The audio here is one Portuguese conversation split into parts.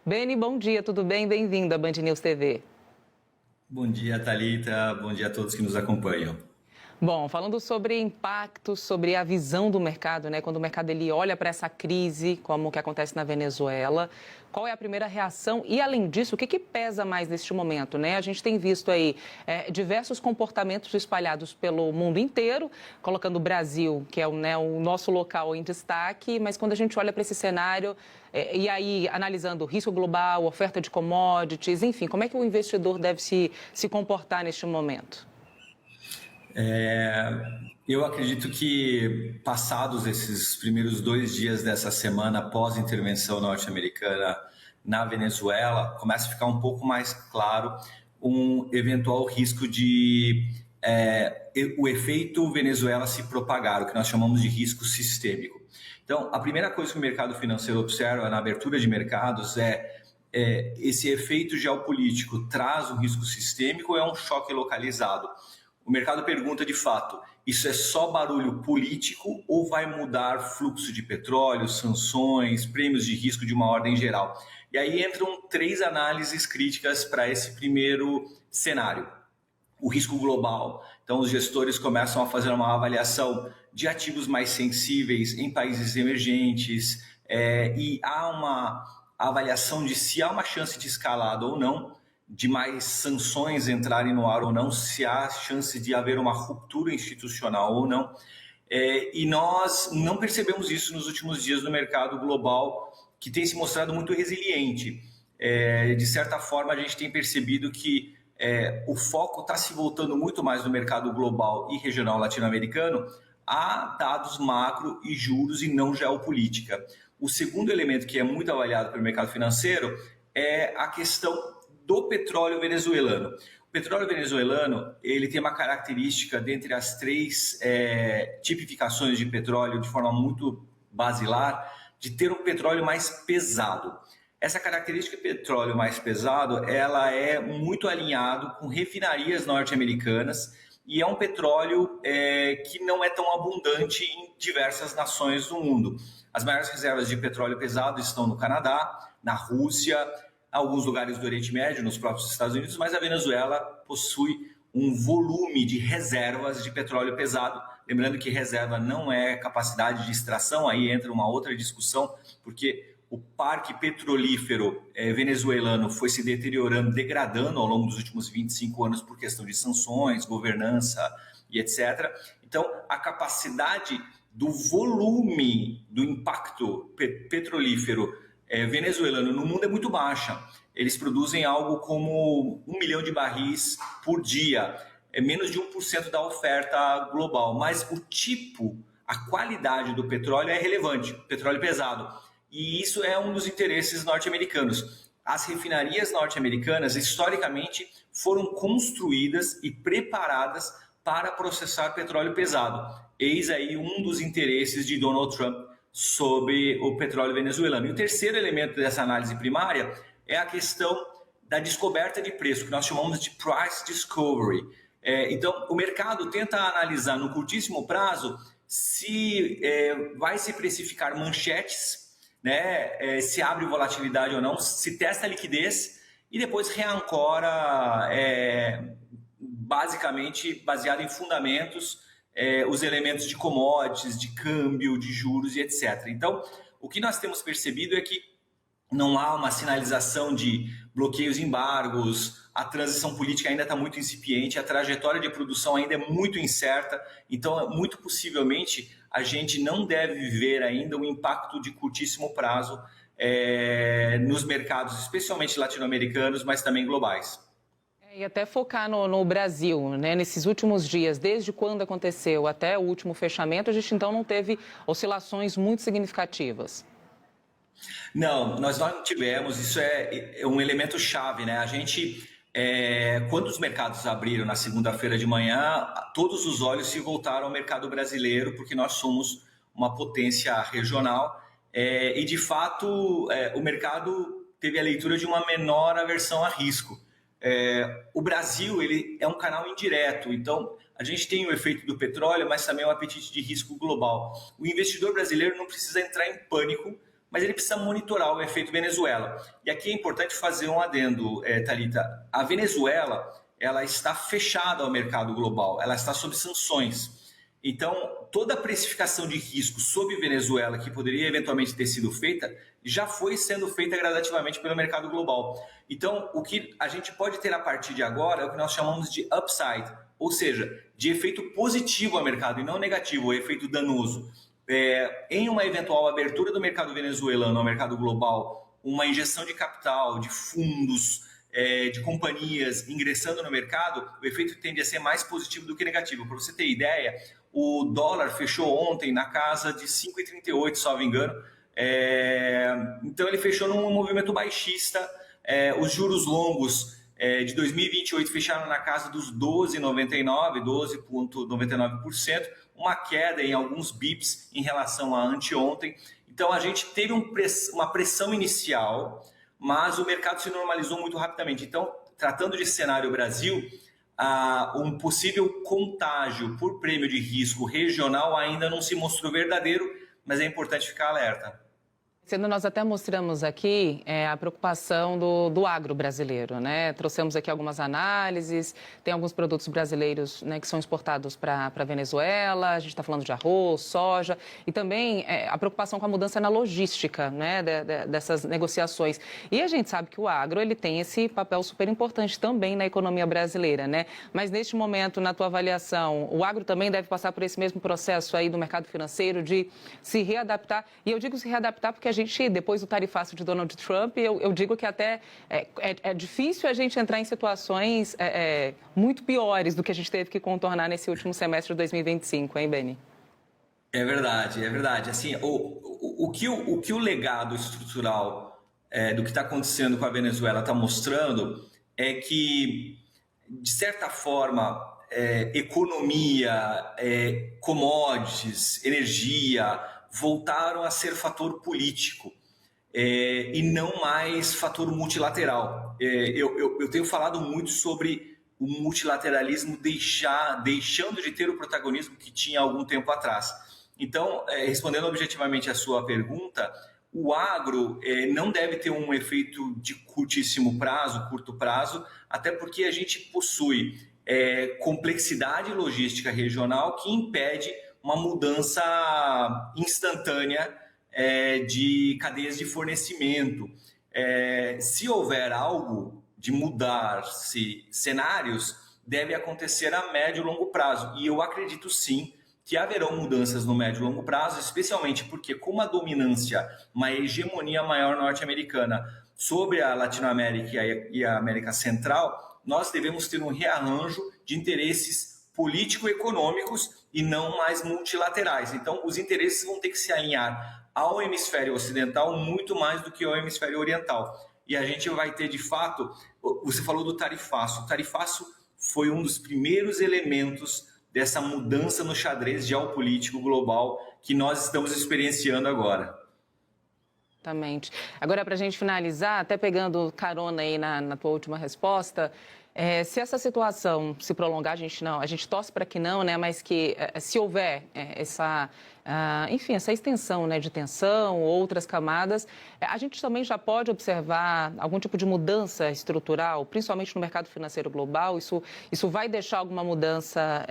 Beni, bom dia, tudo bem? Bem-vindo à Band News TV. Bom dia, Thalita. Bom dia a todos que nos acompanham. Bom, falando sobre impactos, sobre a visão do mercado, né? Quando o mercado ele olha para essa crise, como o que acontece na Venezuela, qual é a primeira reação? E, além disso, o que pesa mais neste momento, né? A gente tem visto aí diversos comportamentos espalhados pelo mundo inteiro, colocando o Brasil, que é o nosso local, em destaque, mas quando a gente olha para esse cenário, e aí analisando o risco global, oferta de commodities, enfim, como é que o investidor deve se comportar neste momento? Eu acredito que, passados esses primeiros 2 dias dessa semana após a intervenção norte-americana na Venezuela, começa a ficar um pouco mais claro um eventual risco de o efeito Venezuela se propagar, o que nós chamamos de risco sistêmico. Então, a primeira coisa que o mercado financeiro observa na abertura de mercados é esse efeito geopolítico traz um risco sistêmico ou é um choque localizado? O mercado pergunta de fato, isso é só barulho político ou vai mudar fluxo de petróleo, sanções, prêmios de risco de uma ordem geral? E aí entram 3 análises críticas para esse primeiro cenário. O risco global, então os gestores começam a fazer uma avaliação de ativos mais sensíveis em países emergentes e há uma avaliação de se há uma chance de escalada ou não, de mais sanções entrarem no ar ou não, se há chance de haver uma ruptura institucional ou não. E nós não percebemos isso nos últimos dias no mercado global, que tem se mostrado muito resiliente. De certa forma, a gente tem percebido que o foco está se voltando muito mais no mercado global e regional latino-americano a dados macro e juros e não geopolítica. O segundo elemento que é muito avaliado pelo mercado financeiro é a questão do petróleo venezuelano. O petróleo venezuelano ele tem uma característica dentre as 3 tipificações de petróleo de forma muito basilar, de ter um petróleo mais pesado. Essa característica de petróleo mais pesado, ela é muito alinhado com refinarias norte-americanas e é um petróleo que não é tão abundante em diversas nações do mundo. As maiores reservas de petróleo pesado estão no Canadá, na Rússia, alguns lugares do Oriente Médio, nos próprios Estados Unidos, mas a Venezuela possui um volume de reservas de petróleo pesado. Lembrando que reserva não é capacidade de extração, aí entra uma outra discussão, porque o parque petrolífero venezuelano foi se deteriorando, degradando ao longo dos últimos 25 anos por questão de sanções, governança e etc. Então, a capacidade do volume do impacto petrolífero venezuelano no mundo é muito baixa. Eles produzem algo como 1 milhão de barris por dia. É menos de 1% da oferta global. Mas o tipo, a qualidade do petróleo é relevante, petróleo pesado. E isso é um dos interesses norte-americanos. As refinarias norte-americanas, historicamente, foram construídas e preparadas para processar petróleo pesado. Eis aí um dos interesses de Donald Trump sobre o petróleo venezuelano. E o terceiro elemento dessa análise primária é a questão da descoberta de preço, que nós chamamos de price discovery. Então, o mercado tenta analisar no curtíssimo prazo se vai se precificar manchetes, né, se abre volatilidade ou não, se testa a liquidez e depois reancora, basicamente baseado em fundamentos, os elementos de commodities, de câmbio, de juros e etc. Então, o que nós temos percebido é que não há uma sinalização de bloqueios e embargos, a transição política ainda está muito incipiente, a trajetória de produção ainda é muito incerta, então, muito possivelmente, a gente não deve ver ainda um impacto de curtíssimo prazo nos mercados, especialmente latino-americanos, mas também globais. E até focar no Brasil, né? Nesses últimos dias, desde quando aconteceu até o último fechamento, a gente então não teve oscilações muito significativas. Não, nós não tivemos, isso é um elemento chave, né? A gente, quando os mercados abriram na segunda-feira de manhã, todos os olhos se voltaram ao mercado brasileiro, porque nós somos uma potência regional e, de fato, o mercado teve a leitura de uma menor aversão a risco. O Brasil ele é um canal indireto, então a gente tem o efeito do petróleo, mas também o apetite de risco global. O investidor brasileiro não precisa entrar em pânico mas ele precisa monitorar o efeito Venezuela. E aqui é importante fazer um adendo, Thalita. A Venezuela, ela está fechada ao mercado global, ela está sob sanções. Então, toda a precificação de risco sobre Venezuela que poderia eventualmente ter sido feita, já foi sendo feita gradativamente pelo mercado global. Então, o que a gente pode ter a partir de agora é o que nós chamamos de upside, ou seja, de efeito positivo ao mercado e não negativo, o efeito danoso. Em uma eventual abertura do mercado venezuelano ao mercado global, uma injeção de capital, de fundos, de companhias ingressando no mercado, o efeito tende a ser mais positivo do que negativo. Para você ter ideia, o dólar fechou ontem na casa de 5,38, salvo engano. Então ele fechou num movimento baixista. Os juros longos de 2028 fecharam na casa dos 12,99%, 12,99%, uma queda em alguns bips em relação a anteontem. Então a gente teve uma pressão inicial, mas o mercado se normalizou muito rapidamente. Então, tratando de cenário Brasil, um possível contágio por prêmio de risco regional ainda não se mostrou verdadeiro, mas é importante ficar alerta. Sendo nós até mostramos aqui a preocupação do agro brasileiro, né? Trouxemos aqui algumas análises, tem alguns produtos brasileiros, né, que são exportados para a Venezuela, a gente está falando de arroz, soja, e também a preocupação com a mudança na logística, né, dessas negociações. E a gente sabe que o agro ele tem esse papel super importante também na economia brasileira, né? Mas neste momento, na tua avaliação, o agro também deve passar por esse mesmo processo aí do mercado financeiro de se readaptar, e eu digo se readaptar porque a gente, depois do tarifaço de Donald Trump, eu digo que até é difícil a gente entrar em situações muito piores do que a gente teve que contornar nesse último semestre de 2025, hein, Beni? É verdade, é verdade. Assim, o que o legado estrutural do que está acontecendo com a Venezuela está mostrando é que, de certa forma, economia, commodities, energia voltaram a ser fator político e não mais fator multilateral. Eu tenho falado muito sobre o multilateralismo deixando de ter o protagonismo que tinha há algum tempo atrás. Então, respondendo objetivamente a sua pergunta, o agro não deve ter um efeito de curto prazo, até porque a gente possui complexidade logística regional que impede uma mudança instantânea de cadeias de fornecimento. Se houver algo de mudar-se cenários, deve acontecer a médio e longo prazo. E eu acredito sim que haverão mudanças no médio e longo prazo, especialmente porque com uma dominância, uma hegemonia maior norte-americana sobre a Latinoamérica e a América Central, nós devemos ter um rearranjo de interesses político-econômicos e não mais multilaterais. Então, os interesses vão ter que se alinhar ao hemisfério ocidental muito mais do que ao hemisfério oriental. E a gente vai ter, de fato, você falou do tarifaço. O tarifaço foi um dos primeiros elementos dessa mudança no xadrez geopolítico global que nós estamos experienciando agora. Exatamente. Agora, para a gente finalizar, até pegando carona aí na tua última resposta, se essa situação se prolongar, a gente torce para que não, né? Mas que se houver essa extensão, né, de tensão, outras camadas, a gente também já pode observar algum tipo de mudança estrutural, principalmente no mercado financeiro global. Isso vai deixar alguma mudança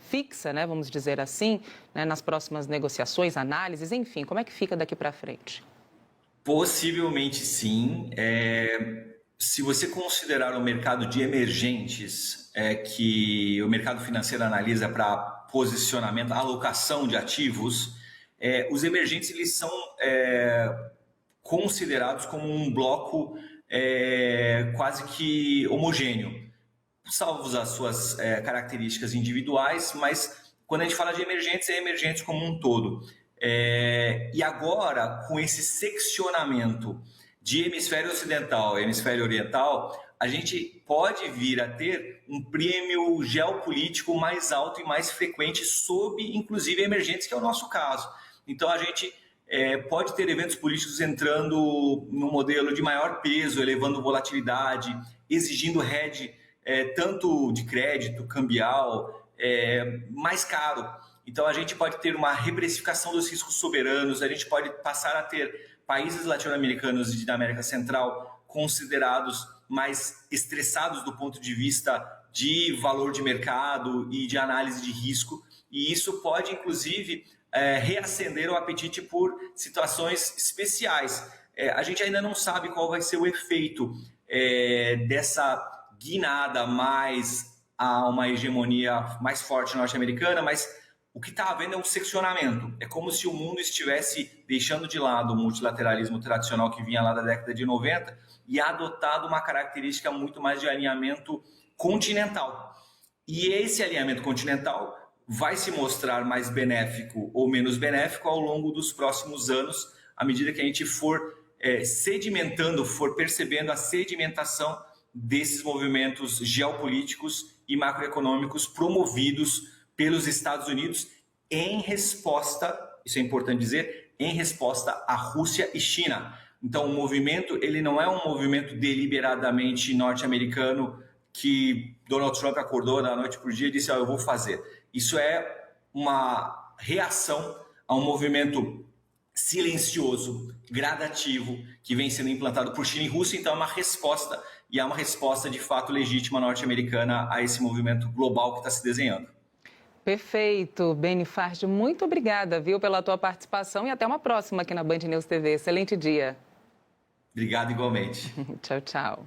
fixa, né, vamos dizer assim, né, nas próximas negociações, análises, enfim, como é que fica daqui para frente? Possivelmente sim. Se você considerar o mercado de emergentes, que o mercado financeiro analisa para posicionamento, alocação de ativos, os emergentes eles são considerados como um bloco quase que homogêneo, salvo as suas características individuais, mas quando a gente fala de emergentes, é emergentes como um todo. E agora, com esse seccionamento de hemisfério ocidental e hemisfério oriental, a gente pode vir a ter um prêmio geopolítico mais alto e mais frequente sob, inclusive, emergentes, que é o nosso caso. Então, a gente pode ter eventos políticos entrando no modelo de maior peso, elevando volatilidade, exigindo hedge tanto de crédito, cambial, mais caro. Então, a gente pode ter uma reprecificação dos riscos soberanos, a gente pode passar a ter países latino-americanos e da América Central considerados mais estressados do ponto de vista de valor de mercado e de análise de risco, e isso pode, inclusive, reacender o apetite por situações especiais. A gente ainda não sabe qual vai ser o efeito dessa guinada mais a uma hegemonia mais forte norte-americana, mas o que está havendo é um seccionamento. É como se o mundo estivesse deixando de lado o multilateralismo tradicional que vinha lá da década de 90 e adotado uma característica muito mais de alinhamento continental. E esse alinhamento continental vai se mostrar mais benéfico ou menos benéfico ao longo dos próximos anos, à medida que a gente for sedimentando, for percebendo a sedimentação desses movimentos geopolíticos e macroeconômicos promovidos pelos Estados Unidos em resposta, isso é importante dizer, em resposta à Rússia e China. Então, o movimento, ele não é um movimento deliberadamente norte-americano que Donald Trump acordou da noite para o dia e disse, eu vou fazer. Isso é uma reação a um movimento silencioso, gradativo, que vem sendo implantado por China e Rússia, então é uma resposta, e é uma resposta de fato legítima norte-americana a esse movimento global que está se desenhando. Perfeito. Beni Farge, muito obrigada, viu, pela tua participação e até uma próxima aqui na Band News TV. Excelente dia. Obrigado igualmente. Tchau, tchau.